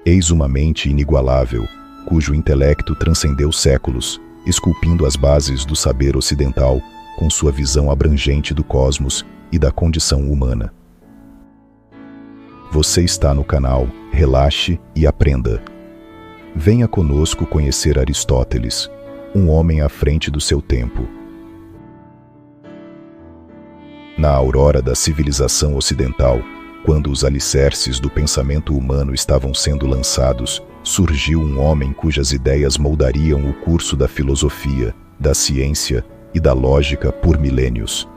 Eis uma mente inigualável, cujo intelecto transcendeu séculos, esculpindo as bases do saber ocidental com sua visão abrangente do cosmos e da condição humana. Você está no canal Relaxe e Aprenda. Venha conosco conhecer Aristóteles, um homem à frente do seu tempo. Na aurora da civilização ocidental, quando os alicerces do pensamento humano estavam sendo lançados, surgiu um homem cujas ideias moldariam o curso da filosofia, da ciência e da lógica por milênios.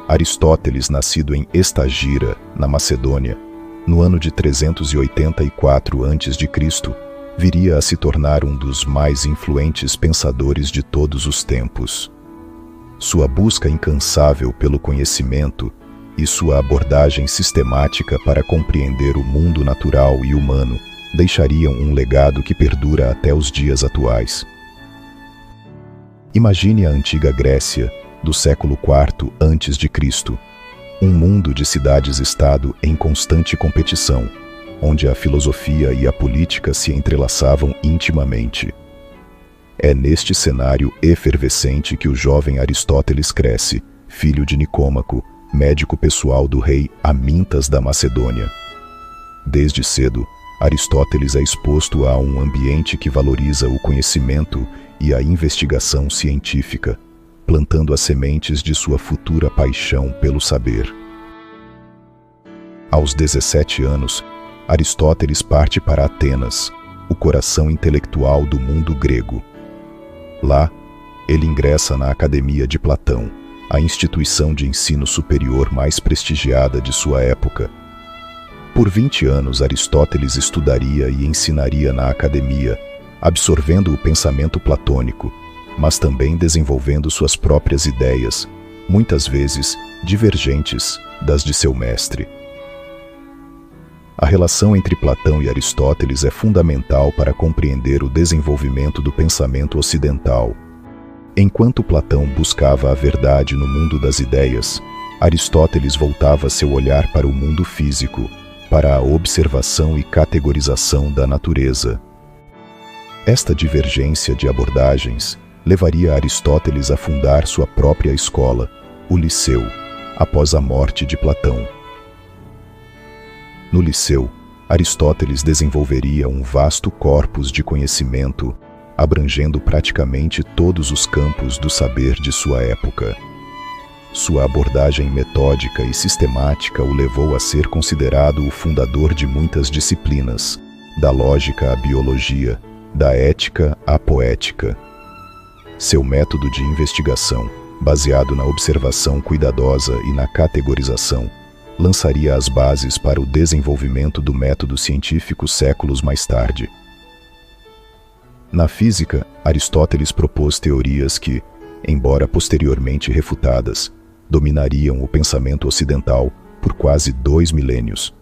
Aristóteles, nascido em Estagira, na Macedônia, no ano de 384 a.C., viria a se tornar um dos mais influentes pensadores de todos os tempos. Sua busca incansável pelo conhecimento e sua abordagem sistemática para compreender o mundo natural e humano deixariam um legado que perdura até os dias atuais. Imagine a antiga Grécia, do século IV a.C., um mundo de cidades-estado em constante competição, onde a filosofia e a política se entrelaçavam intimamente. É neste cenário efervescente que o jovem Aristóteles cresce, filho de Nicômaco, médico pessoal do rei Amintas da Macedônia. Desde cedo, Aristóteles é exposto a um ambiente que valoriza o conhecimento e a investigação científica, plantando as sementes de sua futura paixão pelo saber. Aos 17 anos, Aristóteles parte para Atenas, o coração intelectual do mundo grego. Lá, ele ingressa na Academia de Platão, a instituição de ensino superior mais prestigiada de sua época. Por 20 anos, Aristóteles estudaria e ensinaria na academia, absorvendo o pensamento platônico, mas também desenvolvendo suas próprias ideias, muitas vezes divergentes das de seu mestre. A relação entre Platão e Aristóteles é fundamental para compreender o desenvolvimento do pensamento ocidental. Enquanto Platão buscava a verdade no mundo das ideias, Aristóteles voltava seu olhar para o mundo físico, para a observação e categorização da natureza. Esta divergência de abordagens levaria Aristóteles a fundar sua própria escola, o Liceu, após a morte de Platão. No Liceu, Aristóteles desenvolveria um vasto corpus de conhecimento, abrangendo praticamente todos os campos do saber de sua época. Sua abordagem metódica e sistemática o levou a ser considerado o fundador de muitas disciplinas, da lógica à biologia, da ética à poética. Seu método de investigação, baseado na observação cuidadosa e na categorização, lançaria as bases para o desenvolvimento do método científico séculos mais tarde. Na física, Aristóteles propôs teorias que, embora posteriormente refutadas, dominariam o pensamento ocidental por quase 2 milênios.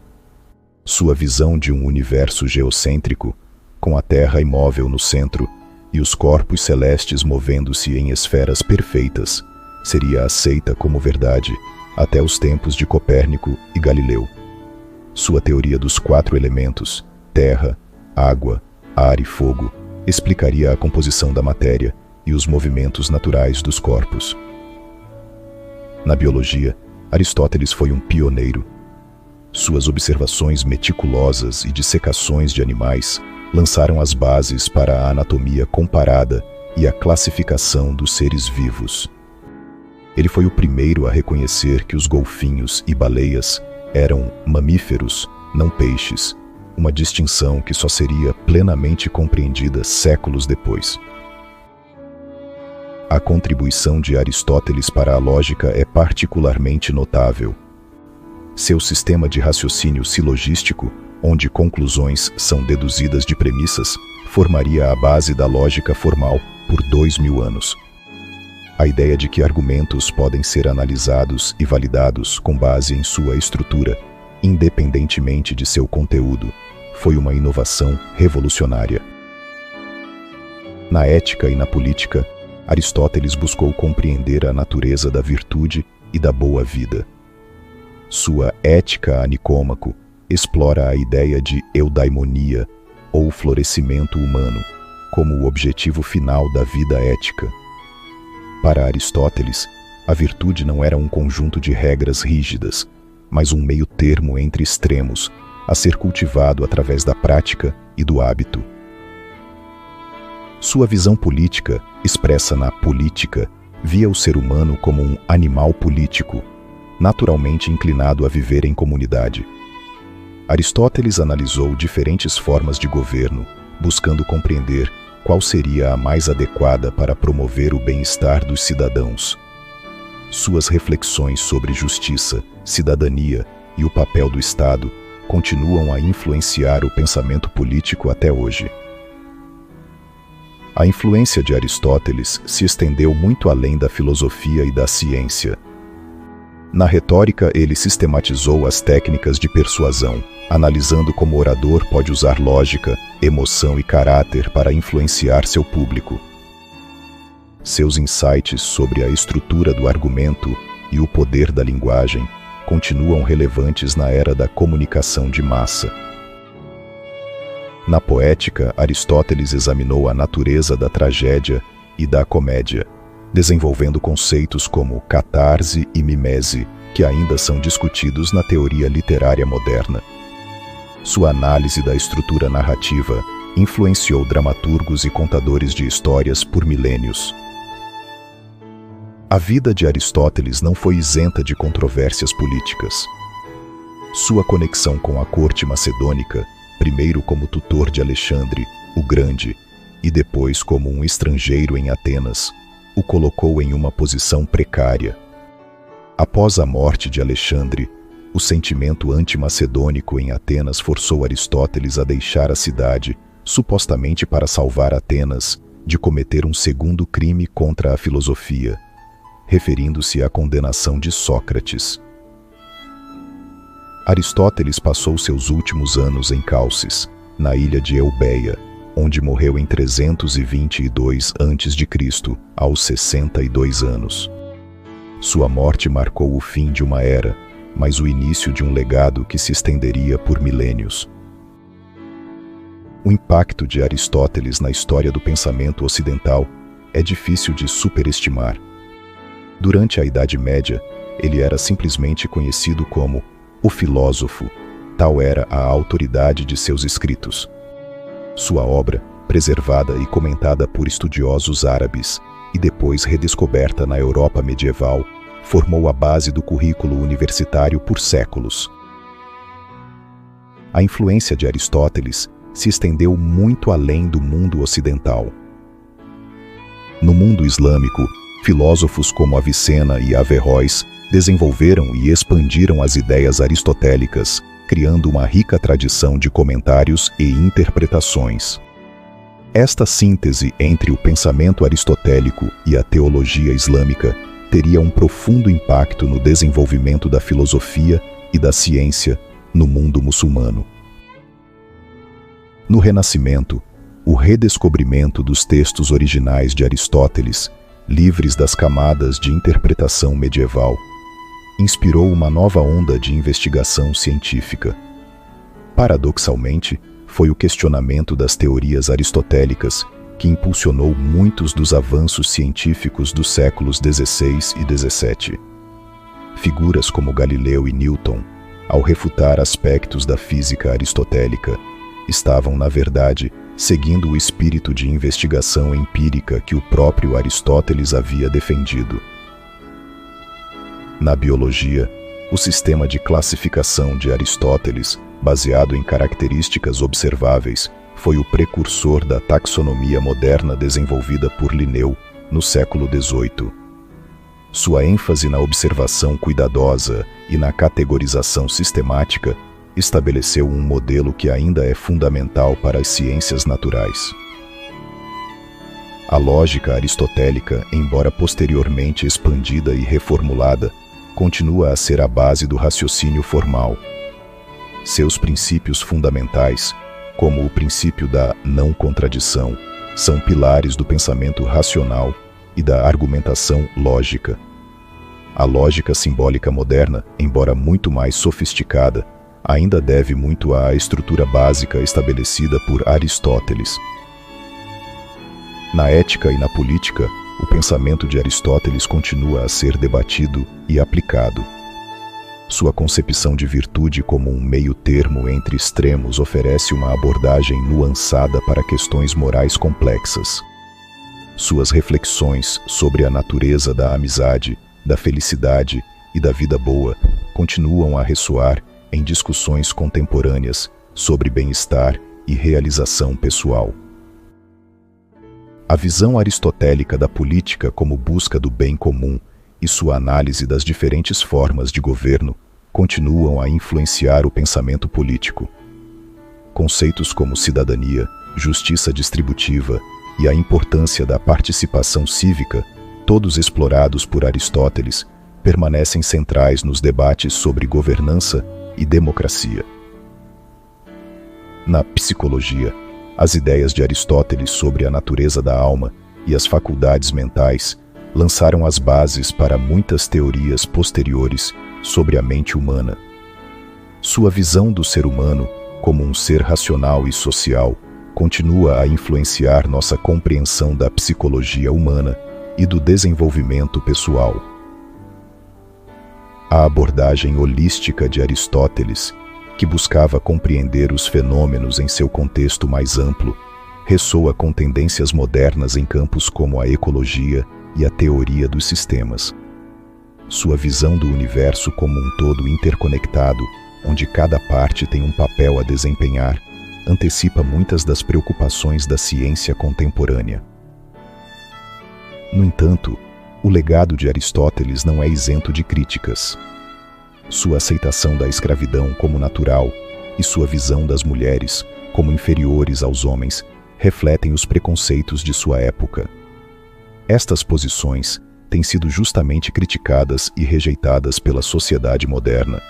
Sua visão de um universo geocêntrico, com a Terra imóvel no centro e os corpos celestes movendo-se em esferas perfeitas, seria aceita como verdade até os tempos de Copérnico e Galileu. Sua teoria dos 4 elementos, terra, água, ar e fogo, explicaria a composição da matéria e os movimentos naturais dos corpos. Na biologia, Aristóteles foi um pioneiro. Suas observações meticulosas e dissecações de animais lançaram as bases para a anatomia comparada e a classificação dos seres vivos. Ele foi o primeiro a reconhecer que os golfinhos e baleias eram mamíferos, não peixes, uma distinção que só seria plenamente compreendida séculos depois. A contribuição de Aristóteles para a lógica é particularmente notável. Seu sistema de raciocínio silogístico, onde conclusões são deduzidas de premissas, formaria a base da lógica formal por 2000 anos. A ideia de que argumentos podem ser analisados e validados com base em sua estrutura, independentemente de seu conteúdo, foi uma inovação revolucionária. Na ética e na política, Aristóteles buscou compreender a natureza da virtude e da boa vida. Sua Ética a Nicômaco explora a ideia de eudaimonia, ou florescimento humano, como o objetivo final da vida ética. Para Aristóteles, a virtude não era um conjunto de regras rígidas, mas um meio termo entre extremos, a ser cultivado através da prática e do hábito. Sua visão política, expressa na Política, via o ser humano como um animal político, naturalmente inclinado a viver em comunidade. Aristóteles analisou diferentes formas de governo, buscando compreender qual seria a mais adequada para promover o bem-estar dos cidadãos. Suas reflexões sobre justiça, cidadania e o papel do Estado continuam a influenciar o pensamento político até hoje. A influência de Aristóteles se estendeu muito além da filosofia e da ciência. Na retórica, ele sistematizou as técnicas de persuasão, analisando como o orador pode usar lógica, emoção e caráter para influenciar seu público. Seus insights sobre a estrutura do argumento e o poder da linguagem continuam relevantes na era da comunicação de massa. Na Poética, Aristóteles examinou a natureza da tragédia e da comédia, desenvolvendo conceitos como catarse e mimese, que ainda são discutidos na teoria literária moderna. Sua análise da estrutura narrativa influenciou dramaturgos e contadores de histórias por milênios. A vida de Aristóteles não foi isenta de controvérsias políticas. Sua conexão com a corte macedônica, primeiro como tutor de Alexandre, o Grande, e depois como um estrangeiro em Atenas, o colocou em uma posição precária. Após a morte de Alexandre, o sentimento antimacedônico em Atenas forçou Aristóteles a deixar a cidade, supostamente para salvar Atenas de cometer um segundo crime contra a filosofia, referindo-se à condenação de Sócrates. Aristóteles passou seus últimos anos em Calcis, na ilha de Eubéia, onde morreu em 322 a.C., aos 62 anos. Sua morte marcou o fim de uma era, mas o início de um legado que se estenderia por milênios. O impacto de Aristóteles na história do pensamento ocidental é difícil de superestimar. Durante a Idade Média, ele era simplesmente conhecido como o filósofo, tal era a autoridade de seus escritos. Sua obra, preservada e comentada por estudiosos árabes e depois redescoberta na Europa medieval, formou a base do currículo universitário por séculos. A influência de Aristóteles se estendeu muito além do mundo ocidental. No mundo islâmico, filósofos como Avicena e Averroes desenvolveram e expandiram as ideias aristotélicas, criando uma rica tradição de comentários e interpretações. Esta síntese entre o pensamento aristotélico e a teologia islâmica teria um profundo impacto no desenvolvimento da filosofia e da ciência no mundo muçulmano. No Renascimento, o redescobrimento dos textos originais de Aristóteles, livres das camadas de interpretação medieval, inspirou uma nova onda de investigação científica. Paradoxalmente, foi o questionamento das teorias aristotélicas que impulsionou muitos dos avanços científicos dos séculos XVI e XVII. Figuras como Galileu e Newton, ao refutar aspectos da física aristotélica, estavam, na verdade, seguindo o espírito de investigação empírica que o próprio Aristóteles havia defendido. Na biologia, o sistema de classificação de Aristóteles, baseado em características observáveis, foi o precursor da taxonomia moderna desenvolvida por Linneu no século XVIII. Sua ênfase na observação cuidadosa e na categorização sistemática estabeleceu um modelo que ainda é fundamental para as ciências naturais. A lógica aristotélica, embora posteriormente expandida e reformulada, continua a ser a base do raciocínio formal. Seus princípios fundamentais, como o princípio da não contradição, são pilares do pensamento racional e da argumentação lógica. A lógica simbólica moderna, embora muito mais sofisticada, ainda deve muito à estrutura básica estabelecida por Aristóteles. Na ética e na política, o pensamento de Aristóteles continua a ser debatido e aplicado. Sua concepção de virtude como um meio-termo entre extremos oferece uma abordagem nuançada para questões morais complexas. Suas reflexões sobre a natureza da amizade, da felicidade e da vida boa continuam a ressoar em discussões contemporâneas sobre bem-estar e realização pessoal. A visão aristotélica da política como busca do bem comum e sua análise das diferentes formas de governo continuam a influenciar o pensamento político. Conceitos como cidadania, justiça distributiva e a importância da participação cívica, todos explorados por Aristóteles, permanecem centrais nos debates sobre governança e democracia. Na psicologia, as ideias de Aristóteles sobre a natureza da alma e as faculdades mentais lançaram as bases para muitas teorias posteriores sobre a mente humana. Sua visão do ser humano como um ser racional e social continua a influenciar nossa compreensão da psicologia humana e do desenvolvimento pessoal. A abordagem holística de Aristóteles, que buscava compreender os fenômenos em seu contexto mais amplo, ressoa com tendências modernas em campos como a ecologia e a teoria dos sistemas. Sua visão do universo como um todo interconectado, onde cada parte tem um papel a desempenhar, antecipa muitas das preocupações da ciência contemporânea. No entanto, o legado de Aristóteles não é isento de críticas. Sua aceitação da escravidão como natural e sua visão das mulheres como inferiores aos homens refletem os preconceitos de sua época. Estas posições têm sido justamente criticadas e rejeitadas pela sociedade moderna.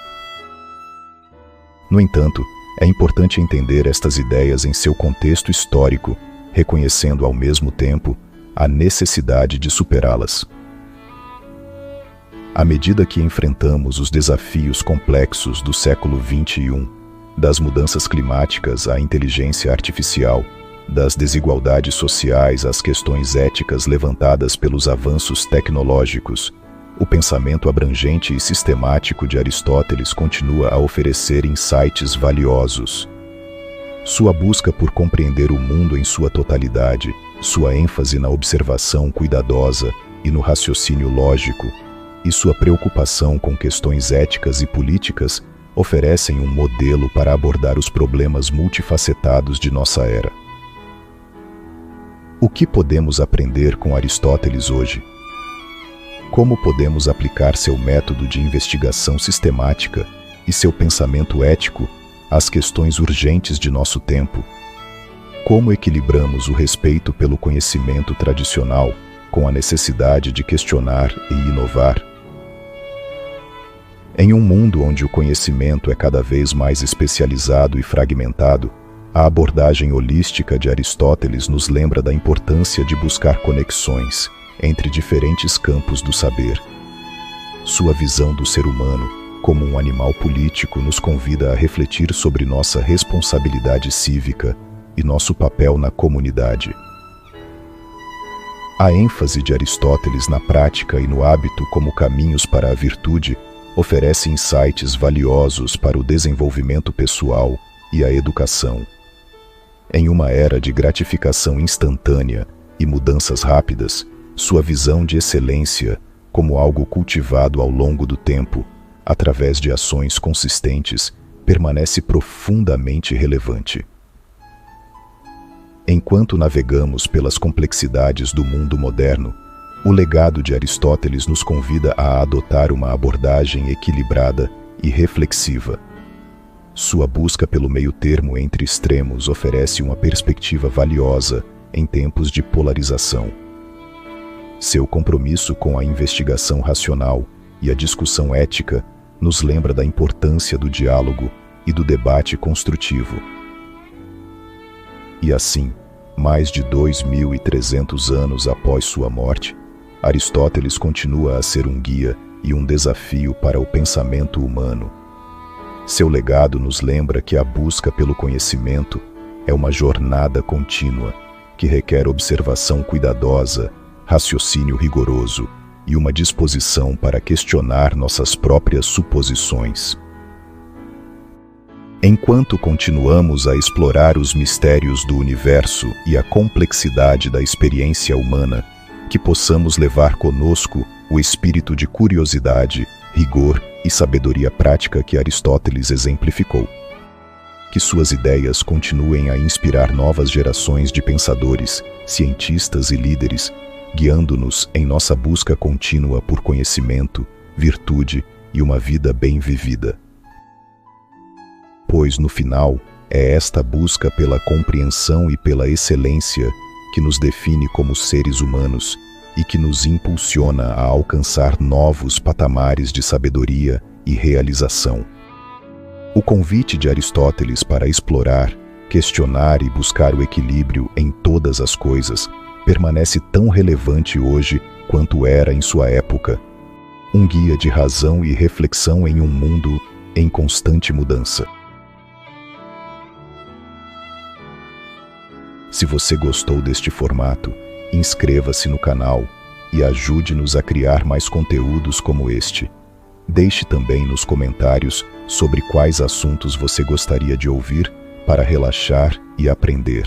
No entanto, é importante entender estas ideias em seu contexto histórico, reconhecendo ao mesmo tempo a necessidade de superá-las. À medida que enfrentamos os desafios complexos do século XXI, das mudanças climáticas à inteligência artificial, das desigualdades sociais às questões éticas levantadas pelos avanços tecnológicos, o pensamento abrangente e sistemático de Aristóteles continua a oferecer insights valiosos. Sua busca por compreender o mundo em sua totalidade, sua ênfase na observação cuidadosa e no raciocínio lógico, e sua preocupação com questões éticas e políticas oferecem um modelo para abordar os problemas multifacetados de nossa era. O que podemos aprender com Aristóteles hoje? Como podemos aplicar seu método de investigação sistemática e seu pensamento ético às questões urgentes de nosso tempo? Como equilibramos o respeito pelo conhecimento tradicional com a necessidade de questionar e inovar? Em um mundo onde o conhecimento é cada vez mais especializado e fragmentado, a abordagem holística de Aristóteles nos lembra da importância de buscar conexões entre diferentes campos do saber. Sua visão do ser humano como um animal político nos convida a refletir sobre nossa responsabilidade cívica e nosso papel na comunidade. A ênfase de Aristóteles na prática e no hábito como caminhos para a virtude oferece insights valiosos para o desenvolvimento pessoal e a educação. Em uma era de gratificação instantânea e mudanças rápidas, sua visão de excelência como algo cultivado ao longo do tempo, através de ações consistentes, permanece profundamente relevante. Enquanto navegamos pelas complexidades do mundo moderno, o legado de Aristóteles nos convida a adotar uma abordagem equilibrada e reflexiva. Sua busca pelo meio-termo entre extremos oferece uma perspectiva valiosa em tempos de polarização. Seu compromisso com a investigação racional e a discussão ética nos lembra da importância do diálogo e do debate construtivo. E assim, mais de 2.300 anos após sua morte, Aristóteles continua a ser um guia e um desafio para o pensamento humano. Seu legado nos lembra que a busca pelo conhecimento é uma jornada contínua que requer observação cuidadosa, raciocínio rigoroso e uma disposição para questionar nossas próprias suposições. Enquanto continuamos a explorar os mistérios do universo e a complexidade da experiência humana, que possamos levar conosco o espírito de curiosidade, rigor e sabedoria prática que Aristóteles exemplificou. Que suas ideias continuem a inspirar novas gerações de pensadores, cientistas e líderes, guiando-nos em nossa busca contínua por conhecimento, virtude e uma vida bem vivida. Pois, no final, é esta busca pela compreensão e pela excelência que nos define como seres humanos e que nos impulsiona a alcançar novos patamares de sabedoria e realização. O convite de Aristóteles para explorar, questionar e buscar o equilíbrio em todas as coisas permanece tão relevante hoje quanto era em sua época, um guia de razão e reflexão em um mundo em constante mudança. Se você gostou deste formato, inscreva-se no canal e ajude-nos a criar mais conteúdos como este. Deixe também nos comentários sobre quais assuntos você gostaria de ouvir para relaxar e aprender.